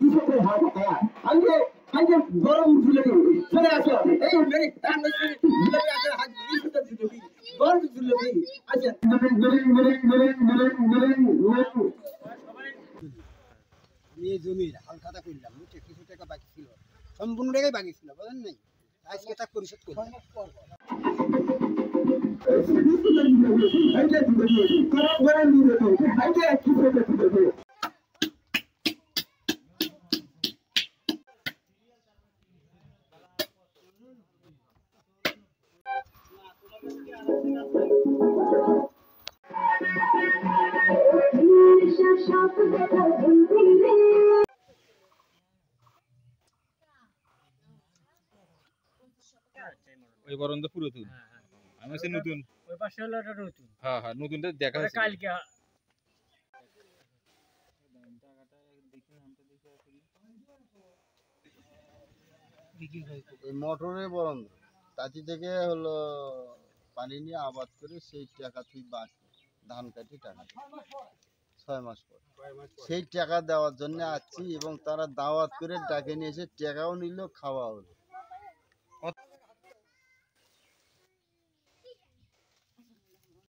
কৃষকের হাত আজকে আজকে গরম ঝুলবি চলে আসো এই মেরে ঝুলবি আছে হাত 20 ঝুলবি গরম ঝুলবি আচ্ছা আমি জমির হাল খাতা করলাম বুঝছে কিছু টাকা বাকি ছিল সম্পূর্ণ টাকাই বাকি ছিল বুঝলেন নাই আজকে তা পরিশোধ করলাম ওই বরন্দ পুরাতন আমি সে নতুন ওই পাশে হলো এটা নতুন হ্যাঁ হ্যাঁ নতুনটা দেখা ওটা যাচ্ছে কালকে এই মোটরের বরন্দ তাঁতি থেকে হলো পানি নিয়ে আবাদ করে সেই টাকা তুই বাকি ধান কাটি টাকা 6 মাস পর সেই টাকা দেওয়ার জন্য আসছি এবং তারা দাওয়াত করে ডাকে নিয়ে এসে টাকাও নিল খাওয়া হলো